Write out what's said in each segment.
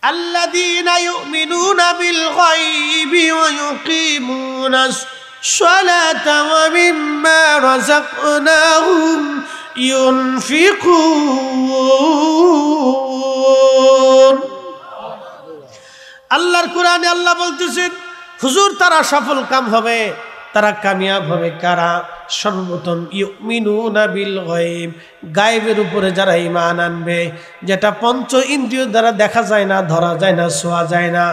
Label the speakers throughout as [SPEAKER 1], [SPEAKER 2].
[SPEAKER 1] আল্লাযীনা ইউমিনুনা বিল গায়বি ওয়া ইউকিমুনাস সালাতা ওয়া মিম্মা রাযাকনাহুম ইউনফিকুন। আল্লাহর কোরআনে আল্লাহ বলতেছেন, হুজুর তারা সফল কাম হবে, তারা কামিয়াব হবে কারা? সর্বপ্রথম ইউমিনুনা বিল গায়ব, গায়েবের উপরে যারা ঈমান আনবে, যেটা পঞ্চ ইন্দ্রিয় দ্বারা দেখা যায় না, ধরা যায় না, ছোঁয়া যায় না।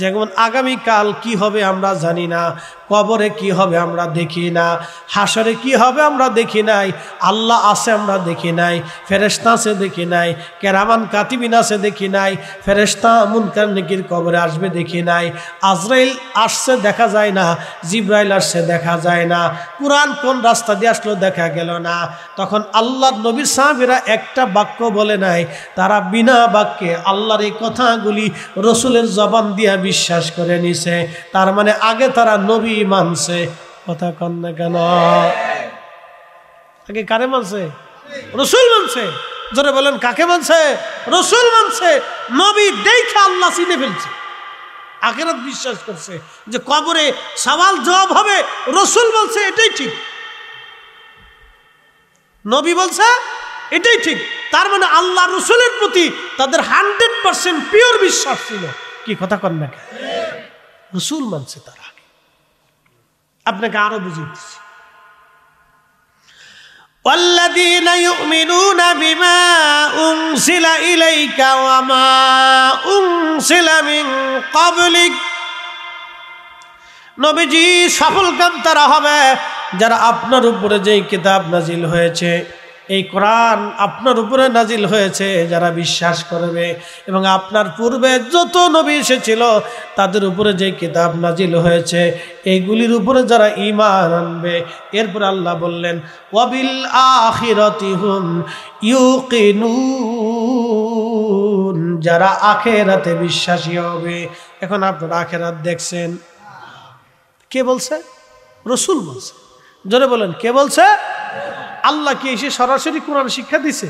[SPEAKER 1] যেমন আগামীকাল কি হবে আমরা জানি না, কবরে কি হবে আমরা দেখি না, হাসরে কি হবে আমরা দেখি নাই, আল্লাহ আছে আমরা দেখি নাই, ফেরেশতা আছে দেখি নাই, কেরামান কাতিবিন আছে দেখি নাই, ফেরেশতা মুনকার নেকির কবরে আসবে দেখি নাই, আজরাইল আসছে দেখা যায় না, জিব্রাইল আসছে দেখা যায় না, কুরআন কোন রাস্তা দিয়ে আসলো দেখা গেল না। তখন আল্লাহর নবীর সাহাবীরা একটা বাক্য বলে নাই, তারা বিনা বাক্যে আল্লাহর এই কথাগুলি রসুলের জবান দিয়া বিশ্বাস করে নিছে। তার মানে আগে তারা নবী মানছে। কথা কন না কেন? আগে কারে মানছে? রসুল মানছে। জোরে বলেন কাকে মানছে? রসুল মানছে। নবী দেখে আল্লাহ চিনে ফেলছে, আখিরাত বিশ্বাস করছে, যে কবরে সওয়াল জবাব হবে, রসুল বলছে এটাই ঠিক, নবী বলছে এটাই ঠিক। তার মানে আল্লাহ রসুলের প্রতি তাদের 100% পিওর বিশ্বাস ছিল। কি কথা কন না? রসুল মানছে তারা। আপনাকে আরো বুঝিয়ে দিচ্ছি, والذين يؤمنون بما أنزل إليك وما أنزل من قبلك। নবীজি সফল কাম তারা হবে যারা আপনার উপরে যেই কিতাব নাজিল হয়েছে, এই কোরআন আপনার উপরে নাজিল হয়েছে, যারা বিশ্বাস করবে, এবং আপনার পূর্বে যত নবী এসেছিল তাদের উপরে যে কিতাব নাজিল হয়েছে এইগুলির উপরে যারা ঈমান আনবে। এরপর আল্লাহ বললেন ওয়াবিল আখিরাতি হুম ইউকিনুন, যারা আখিরাতে বিশ্বাসী হবে। এখন আপনারা আখিরাত দেখছেন, কে বলছে? রসুল বলছে। জোরে বলেন কে বলছে? আল্লাহ কি এসে সরাসরি কোরআন শিক্ষা দিছে?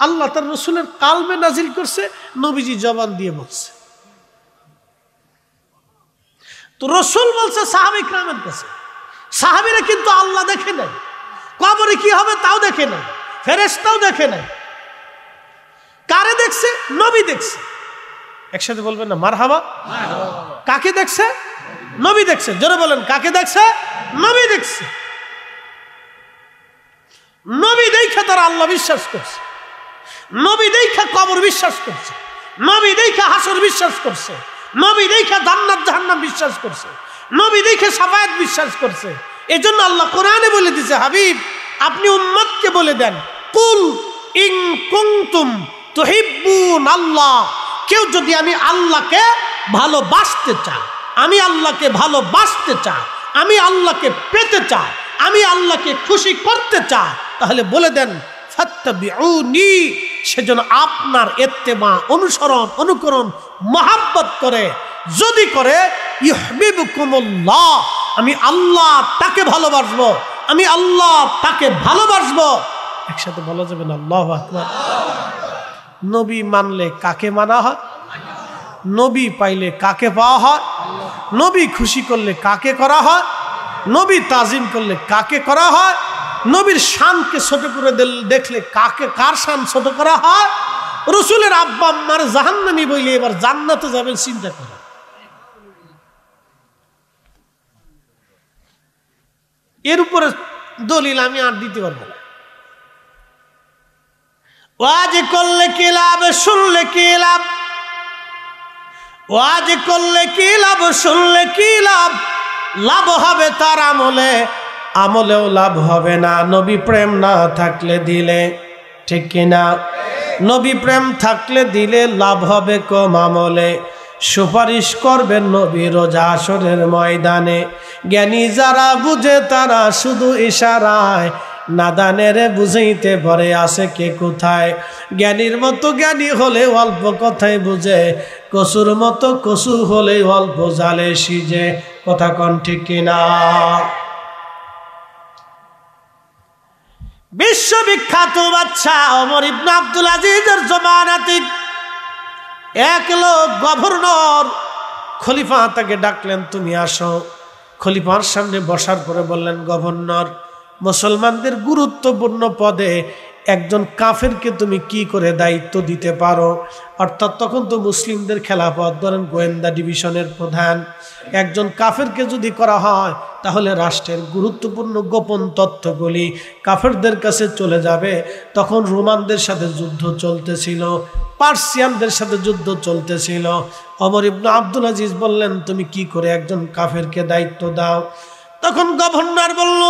[SPEAKER 1] আল্লাহ তার রসুলের কালবে নাজিল করছে, নবীজি জবান দিয়ে বলছে। তো রসুল বলছে সাহাবী কিরামের কাছে। সাহাবীরা কিন্তু আল্লাহ দেখে নাই, কবরে কি হবে তাও দেখে নাই, ফেরেশতাও দেখে নাই। কারে দেখছে? নবী দেখছে। একসাথে বলবেন না মারহাবা? কাকে দেখছে? নবী দেখছে। জোরে বলেন কাকে দেখছে? নবী দেখছে। নবী দেখা তারা আল্লাহ বিশ্বাস করছে, নবী দেখা কবর বিশ্বাস করছে, নবী দেখা হাসর বিশ্বাস করছে, নবী দেখা জান্নাত জাহান্নাম বিশ্বাস করছে, নবী দেখা শাফায়াত বিশ্বাস করছে। এজন্য আল্লাহ কোরআনে বলে দিয়েছে, হাবিব আপনি উম্মতকে বলে দেন, কুল ইন কুনতুম তুহিব্বুন আল্লাহ, কেউ যদি আমি আল্লাহকে ভালোবাসতে চায়, আমি আল্লাহকে ভালোবাসতে চাই, আমি আল্লাহকে পেতে চাই, আমি আল্লাহকে খুশি করতে চাই, তাহলে বলে দেন ফাত্তাবিউনি, সেজন্য আপনার ইত্তেবা অনুসরণ অনুকরণ মহাব্বত করে, যদি করে ইউহিব্বুকুমুল্লাহ, আমি আল্লাহ তাকে ভালোবাসবো, আমি আল্লাহ তাকে ভালোবাসবো। একসাথে বলা যাবে না আল্লাহু আকবার? নবী মানলে কাকে মানা হয়? নবী পাইলে কাকে পাওয়া হয়? নবী খুশি করলে কাকে করা হয়? নবী তাজিম করলে কাকে করা হয়? নবীর শানকে ছোট করে দেখলে কাকে, কার শান ছোট করা হয়? রসুলের আব্বা আম্মার জাহান্নামী বইলে এবার জান্নাতে যাবেন চিন্তা করে। এর উপরে দলিল আমি আর দিতে পারবো না। ওয়াজ করলে কি লাভ, শুনলে কি লাভ? ওয়াজ করলে কি লাভ, শুনলে কি লাভ? লাভ হবে তার আমলে, আমলেও লাভ হবে না নবী প্রেম না থাকলে দিলে। ঠিক কিনা? নবী প্রেম থাকলে দিলে লাভ হবে কম আমলে। সুপারিশ করবেন নবী রোজ হাসরের ময়দানে। জ্ঞানী যারা বুঝে তারা শুধু ইশারায়, নাদানের বুঝাইতে পারে আছে কে কোথায়। জ্ঞানীর মতো জ্ঞানী হলে অল্প কথাই বুঝে, কসুর মতো কসু হলে অল্প জালে সিজে। কথা কন ঠিক কিনা? বিশ্ববিখ্যাত বাদশা ওমর ইবনে আব্দুল আজিজের জমানাতে এক লোক গভর্নর খলিফা তাকে ডাকলেন, তুমি আসো। খলিফার সামনে বসার পরে বললেন, গভর্নর, মুসলমানদের গুরুত্বপূর্ণ পদে একজন কাফেরকে তুমি কি করে দায়িত্ব দিতে পারো? অর্থাৎ তখন তো মুসলিমদের খেলাফত, ধরেন গোয়েন্দা ডিভিশনের প্রধান, একজন কাফেরকে যদি করা হয় তাহলে রাষ্ট্রের গুরুত্বপূর্ণ গোপন তথ্যগুলি কাফেরদের কাছে চলে যাবে। তখন রোমানদের সাথে যুদ্ধ চলতেছিল, পার্সিয়ানদের সাথে যুদ্ধ চলতেছিল। ওমর ইবনে আব্দুল আজিজ বললেন, তুমি কি করে একজন কাফেরকে দায়িত্ব দাও? তখন গভর্নর বলল,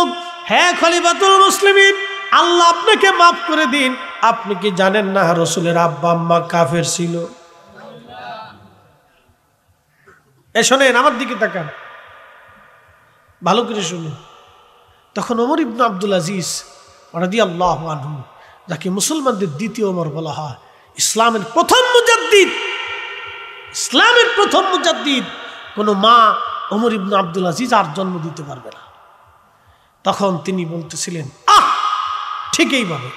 [SPEAKER 1] হ্যাঁ খলিফাতুল মুসলিমিন, আল্লাহ আপনাকে মাফ করে দিন, আপনি কি জানেন না রসুলের আব্বা আম্মা কাফের ছিল? শোনেন, আমার দিকে তাকান, ভালো করে শুনুন। তখন ওমর ইবনে আব্দুল আজিজ রাদিয়াল্লাহু আনহু, যাকে মুসলমানদের দ্বিতীয় ওমর বলা হয়, ইসলামের প্রথম মুজাদ্দিদ, ইসলামের প্রথম মুজাদ্দিদ, কোন মা ওমর ইবনে আব্দুল আজিজ আর জন্ম দিতে পারবে না। তখন তিনি বলতেছিলেন, ঠিকই বলে,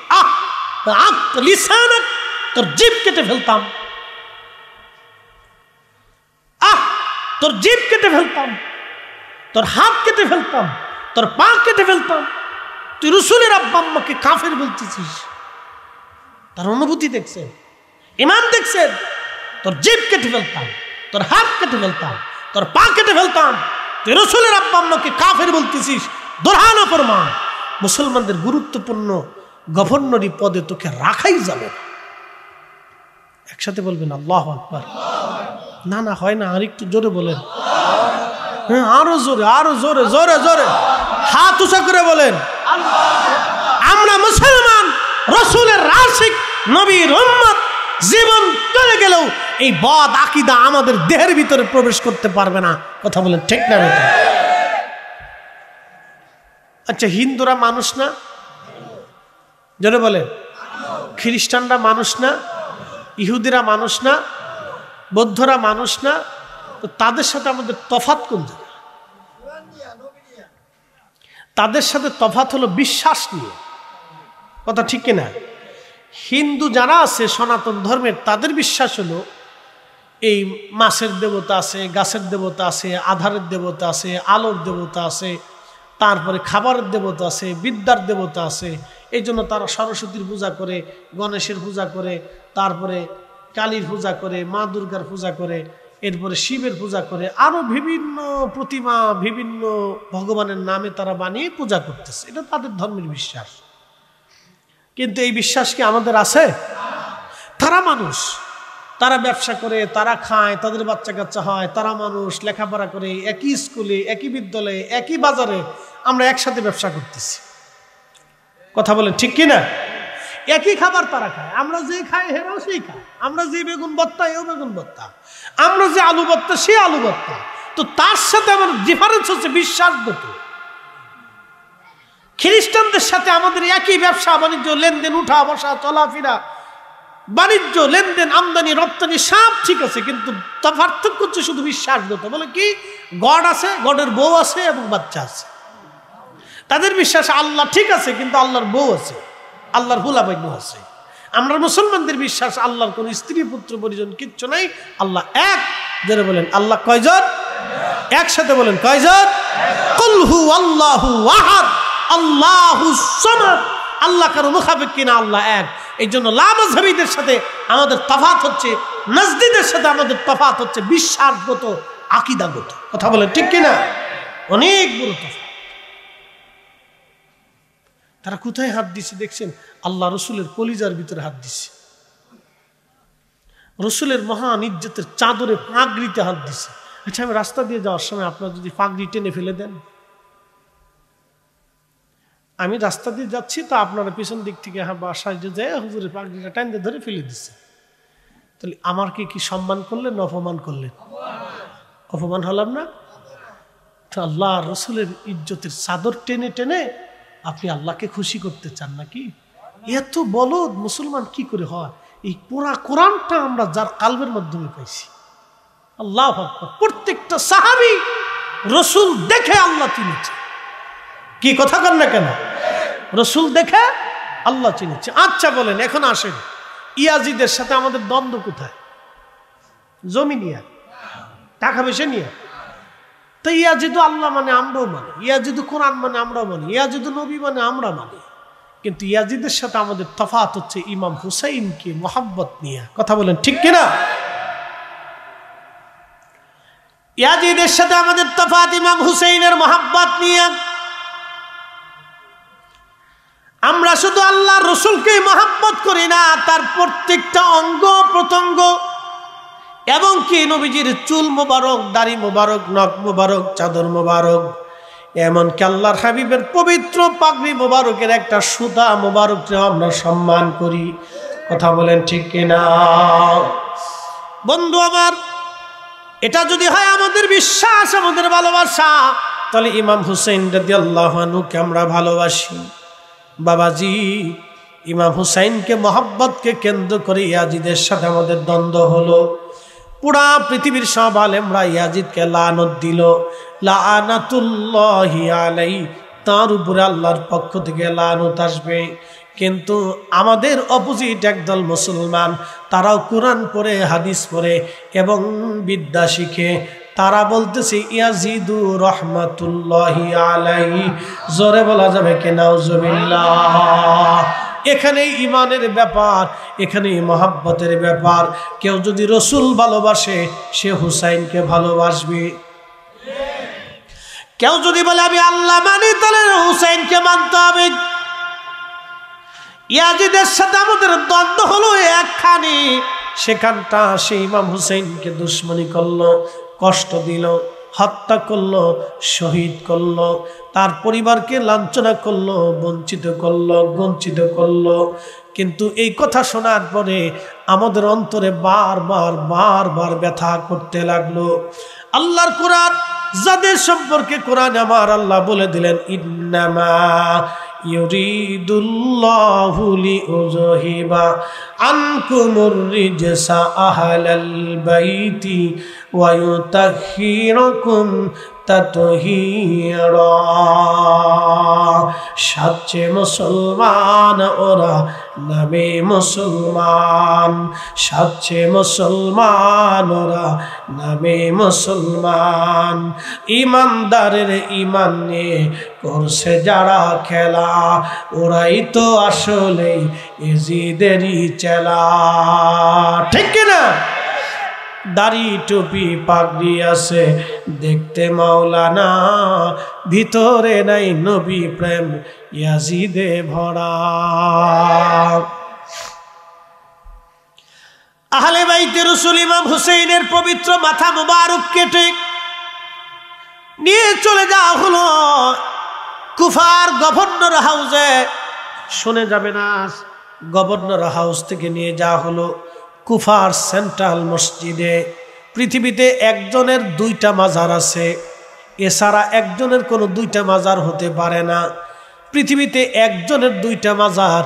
[SPEAKER 1] লিসানাক, তোর জিভ কেটে ফেলতাম, তোর জিভ কেটে ফেলতাম, তোর হাত কেটে ফেলতাম, তোর পা কেটে ফেলতাম, তুই রসুলের আব্বা আম্মাকে কাফের বলতেছিস। তার অনুভূতি দেখছেন, ইমান দেখছেন? তোর জিভ কেটে ফেলতাম, তোর হাত কেটে ফেলতাম, তোর পা কেটে ফেলতাম, তুই রসুলের আব্বা আম্মাকে কাফের বলতেছিস, দোরহানা ফরমান। মুসলমানদের গুরুত্বপূর্ণ গভর্নরি পদে তোকে রাখাই যাবে না। একসাথে বলবেন আল্লাহু আকবার। না না, হয় না, আর একটু জোরে বলেন। হ্যাঁ, আরো জোরে, আরো জোরে, জোরে জোরে হাত উঁচা করে বলেন। আমরা মুসলমান, রসুলের আশিক, নবীর উম্মত, জীবন চলে গেলেও এই বদ আকীদা আমাদের দেহের ভিতরে প্রবেশ করতে পারবে না। কথা বলেন ঠিক না? আচ্ছা, হিন্দুরা মানুষ না? জোরে বলেন। খ্রিস্টানরা মানুষ না? ইহুদিরা মানুষ না? বৌদ্ধরা মানুষ না? তো তাদের সাথে আমাদের তফাৎ কোন জায়গায়? তাদের সাথে তফাৎ হলো বিশ্বাস নিয়ে। কথা ঠিক কিনা? হিন্দু যারা আছে সনাতন ধর্মের, তাদের বিশ্বাস হলো এই মাছের দেবতা আছে, গাছের দেবতা আছে, আধারের দেবতা আছে, আলোর দেবতা আছে, তারপরে খাবারের দেবতা আছে, বিদ্যার দেবতা আছে। এই জন্য তারা সরস্বতীর পূজা করে, গণেশের পূজা করে, তারপরে কালীর পূজা করে, মা দুর্গার পূজা করে, এরপরে শিবের পূজা করে, আরো বিভিন্ন প্রতিমা, বিভিন্ন ভগবানের নামে তারা বানিয়ে পূজা করতেছে। এটা তাদের ধর্মের বিশ্বাস। কিন্তু এই বিশ্বাস কি আমাদের আছে? তারা মানুষ, তারা ব্যবসা করে, তারা খায়, তাদের বাচ্চা কাচ্চা হয়, তারা মানুষ, লেখাপড়া করে, একই স্কুলে, একই বিদ্যালয়ে, একই বাজারে আমরা একসাথে ব্যবসা করতেছি। কথা বলেন ঠিক কিনা? একই খাবার তারা খায়, আমরা যে খাই হেরাও সেই খায়, আমরা যে বেগুন ভর্তা এও বেগুন ভর্তা, আমরা যে আলু ভর্তা সে আলু ভর্তা। তো তার সাথে আমার ডিফারেন্স হচ্ছে বিশ্বাসগত। খ্রিস্টানদের সাথে আমাদের একই ব্যবসা বাণিজ্য, লেনদেন, উঠা বসা, চলাফেরা, বাণিজ্য, লেনদেন, আমদানি রপ্তানি সব ঠিক আছে, কিন্তু পার্থক্য হচ্ছে শুধু বিশ্বাসগত। বলে কি, গড আছে, গডের বউ আছে এবং বাচ্চা আছে। তাদের বিশ্বাস আল্লাহ ঠিক আছে, কিন্তু আল্লাহর বউ আছে, আল্লাহর হুলাবাইন আছে। আমরা মুসলমানদের বিশ্বাস আল্লাহর কোন স্ত্রী পুত্র পরিজন কিচ্ছু নাই, আল্লাহ এক। যারা বলেন আল্লাহ কয়জন? একসাথে বলেন কয়জন? কুল হু আল্লাহু আহাদ আল্লাহুস সামাদ। আল্লাহ কারো মুখাপেক্ষ কিনা, আল্লাহ এক। এই জন্য লামাযহাবীদের সাথে আমাদের তফাৎ হচ্ছে, নাজদীদের সাথে আমাদের তফাৎ হচ্ছে বিশ্বাসগত, আকীদাগত। কথা বলেন ঠিক কিনা? অনেক বড় তফাৎ। তারা কোথায় হাত দিছে দেখছেন? আল্লাহ রসুলের কলিজার ভিতরে হাত দিছে, রসুলের মহান ইজ্জতের চাদরে, পাগড়িতে হাত দিছে। আচ্ছা, আমি রাস্তা দিয়ে যাওয়ার সময় আপনার যদি পাগড়ি টেনে ফেলে দেন, আমি রাস্তা দিয়ে যাচ্ছি, তো আপনারা পিছন দিক থেকে বাসায় যে যায় হুজুরের পাগড়িটা টাইনে ধরে ফেলে দিচ্ছে, তাহলে আমার কি সম্মান করলেন না অপমান করলেন? অপমান হলাম না? তো আল্লাহ রসুলের ইজ্জতের চাদর টেনে টেনে আপনি আল্লাহকে খুশি করতে চান নাকি? এত বলদ মুসলমান কি করে হয়? এই পুরা কোরআনটা আমরা যার কালবের মাধ্যমে পাইছি। আল্লাহু আকবার। প্রত্যেকটা সাহাবী রসুল দেখে আল্লাহ চিনেছে। কি কথা কর না কেন? রসুল দেখে আল্লাহ চিনেছে। আচ্ছা বলেন, এখন আসেন, ইয়াজিদের সাথে আমাদের দ্বন্দ্ব কোথায়? জমি নিয়ে, টাকা পয়সা নিয়ে। তো ইয়াজিদু আল্লাহ মানে আমরাও মানি, ইয়াজিদু কোরআন মানে আমরাও মানি, ইয়াজিদু নবী মানে আমরা মানি। কিন্তু ইয়াজিদের সাথে আমাদের তফাৎ হচ্ছে ইমাম হুসাইনকে মোহাব্বত নিয়ে। কথা বলেন ঠিক কিনা? ইয়াজিদের সাথে আমাদের তফাৎ ইমাম হুসাইনের মোহাব্বত নিয়ে। আমরা শুধু আল্লাহর রাসূলকে মোহাব্বত করি না, তার প্রত্যেকটা অঙ্গ প্রত্যঙ্গ এবং কি নবীজির চুল মোবারক, দাড়ি মোবারক, নখ মোবারক, চাদর মোবারক, এমনকি আল্লাহর হাবিবের পবিত্র পাগড়ি মোবারকের একটা সুতা মোবারককে আমরা সম্মান করি। কথা বলেন ঠিক কিনা? বন্ধু আমার, এটা যদি হয় আমাদের বিশ্বাস, আমাদের ভালোবাসা, তাহলে ইমাম হুসাইন রাদিয়াল্লাহু আনহুকে আমরা ভালোবাসি। বাবাজি, ইমাম হুসাইনকে মোহাব্বতকে কেন্দ্র করে ইয়াজিদের সাথে আমাদের দ্বন্দ্ব হলো। পুরা পৃথিবীর সব আলেমরা ইয়াজিদকে লানত দিল, লানাতুল্লাহি আলাইহি, তার উপরে আল্লাহর পক্ষ থেকে লানত আসবে। কিন্তু আমাদের অপোজিট একদল মুসলমান, তারাও কোরআন পড়ে, হাদিস পড়ে এবং বিদ্যা শিখে, তারা বলতেছে ইয়াজিদু রহমাতুল্লাহি আলাইহি। জোরে বলা যাবে কি নাউজুবিল্লাহ? এখানে ইমানের ব্যাপার, এখানে মহাব্বতের ব্যাপার। কেউ যদি রসুল ভালোবাসে, সে হুসাইনকে ভালোবাসবে। কেউ যদি বলে আমি আল্লাহ মানি, তাহলে হুসাইনকে মানতে হবে। ইয়াজিদের সাথে আমাদের দ্বন্দ্ব হলো একখানি, সেখানটা সে ইমাম হুসাইনকে দুশ্মনী করলো, কষ্ট দিল, হত্যা করলো, শহীদ করলো, তার পরিবারকে লাঞ্ছনা করলো, বঞ্চিত করলো। কিন্তু এই কথা শোনার পরে আমাদের অন্তরে বারবার ব্যথা করতে লাগলো। আল্লাহর কোরআন, যাদের সম্পর্কে কোরআন আমার আল্লাহ বলে দিলেন, ইন্নামা ইউরিদুল্লাহু লিউযহিবা আনকুমুর রিজসা আহলাল বাইতি ওয়া ইউতাহহিরাকুম তাতহীরা। সাচ্চে মুসলমান ওরা নামে মুসলমান, সাচ্চে মুসলমান ওরা নামে মুসলমান। ইমানদারের ইমান নিয়ে করছে যারা খেলা, ওরাই তো আসলে ইয়াজিদেরই চেলা। ঠিক কিনা? দাড়ি টুপি পাগড়ি আছে দেখতে মাওলানা, ভিতরে নাই নবী প্রেম, ইয়াজিদে ভরা। আহলে বাইতে রাসূল ইমাম হুসাইনের পবিত্র মাথা মুবারক কেটে নিয়ে চলে যাওয়া হলো কুফার গভর্নর হাউসে। শুনে যাবে না, গভর্নর হাউস থেকে নিয়ে যাওয়া হলো কুফার সেন্ট্রাল মসজিদে। পৃথিবীতে একজনের দুইটা মাজার আছে, এছাড়া একজনের কোনো দুইটা মাজার হতে পারে না। পৃথিবীতে একজনের দুইটা মাজার,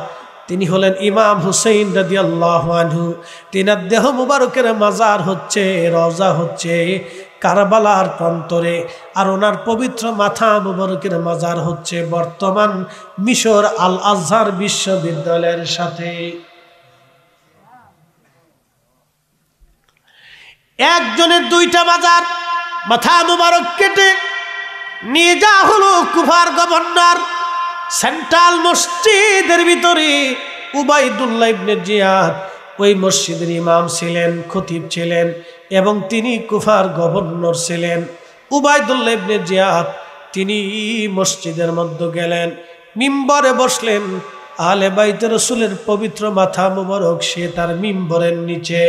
[SPEAKER 1] তিনি হলেন ইমাম হুসাইন রাদিয়াল্লাহু আনহু। তিনার দেহ মুবারকের মাজার হচ্ছে, রওজা হচ্ছে কারবালার প্রান্তরে, আর ওনার পবিত্র মাথা মুবারকের মাজার হচ্ছে বর্তমান মিশর আল আজহার বিশ্ববিদ্যালয়ের সাথে। একজনের দুইটা মাজার, মাথা মুবারক কেটে নিয়ে যাওয়া হলো কুফার গভর্নর সেন্ট্রাল মসজিদের ভিতরে। উবাইদুল্লাহ ইবনে জিয়াদ ওই মসজিদের ইমাম ছিলেন, খতিব ছিলেন এবং তিনি কুফার গভর্নর ছিলেন। উবাইদুল্লাহ ইবনে জিয়াদ তিনি মসজিদের মধ্যে গেলেন, মিম্বরে বসলেন। আহলে বাইতে রাসূলের পবিত্র মাথা মুবারক সে তার মিম্বরের নিচে,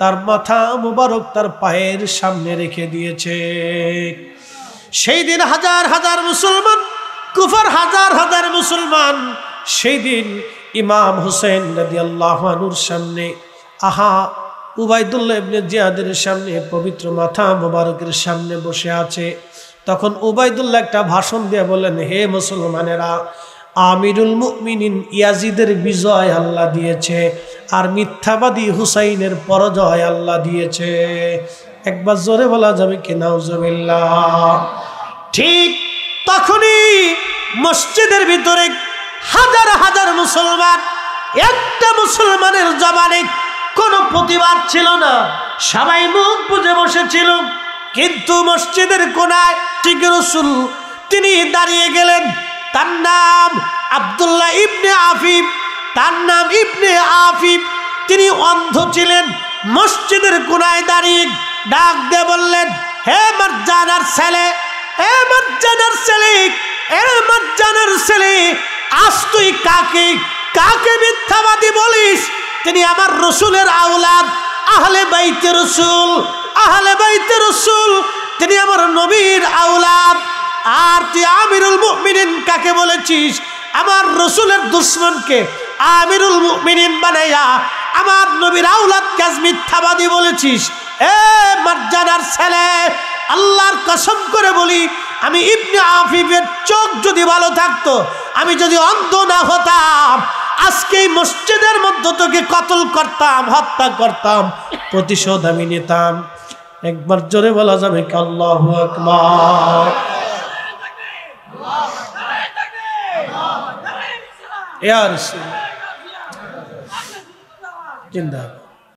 [SPEAKER 1] তার মাথা মুবারক তার পায়ের সামনে রেখে দিয়েছে। সেই দিন হাজার হাজার মুসলমান, কুফার হাজার হাজার মুসলমান সেই দিন ইমাম হুসাইন রাদিয়াল্লাহু আনহুর সামনে, উবাইদুল্লাহ ইবনে জিয়াদের সামনে, পবিত্র মাথা মুবারকের সামনে বসে আছে। তখন উবাইদুল্লাহ একটা ভাষণ দিয়ে বললেন, হে মুসলমানেরা, আমিরুল মুমিনিন ইয়াজিদের বিজয় আল্লাহ দিয়েছে, আর মিথ্যাবাদী হুসাইনের পরাজয় আল্লাহ দিয়েছে। একবার জোরে বলা যাবে কি নাউজুবিল্লাহ? ঠিক তখনই মসজিদের ভিতরে হাজার হাজার মুসলমান, একটা মুসলমানের জবানে কোনো প্রতিবাদ ছিল না, সবাই মুখ বুজে বসেছিল, কিন্তু মসজিদের কোনায় ঠিক রাসূল তিনি দাঁড়িয়ে গেলেন। তার নাম আব্দুল্লাহ ইবনে আফিফ, তার নাম ইবনে আফিফ। তিনি অন্ধ ছিলেন। মসজিদের কোনায় দাঁড়িয়ে ডাক দিয়ে বললেন, হে মারজানার ছেলে, হে মারজানার ছেলে, হে মারজানার ছেলে, আজ তুই কাকে কাকে মিথ্যাবাদী বলিস? তিনি আমার রসুলের আওলাদ, আহলে বাইতে রসুল, আহলে বাইতে রসুল, তিনি আমার নবীর আওলাদ। আর তুই আমিরুল মুমিনিন কাকে বলেছিস? আমার রসুলের দুশ্মনকে আমিরুল মুমিনিন বানাইয়া আমার নবীর আওলাদকে আজ মিথ্যাবাদী বলেছিস। এ মারজানার ছেলে, আল্লাহর কসম করে বলি, আমি ইবনে আফিফের চোখ যদি ভালো থাকতো, আমি যদি অন্ধ না হতাম, আজকে মসজিদের মধ্যে তোকে কতল করতাম, হত্যা করতাম, প্রতিশোধ আমি নিতাম। একবার জোরে বলা যাবে কি আল্লাহু আকবার? ইয়া রাসূল জিন্দাবাদ।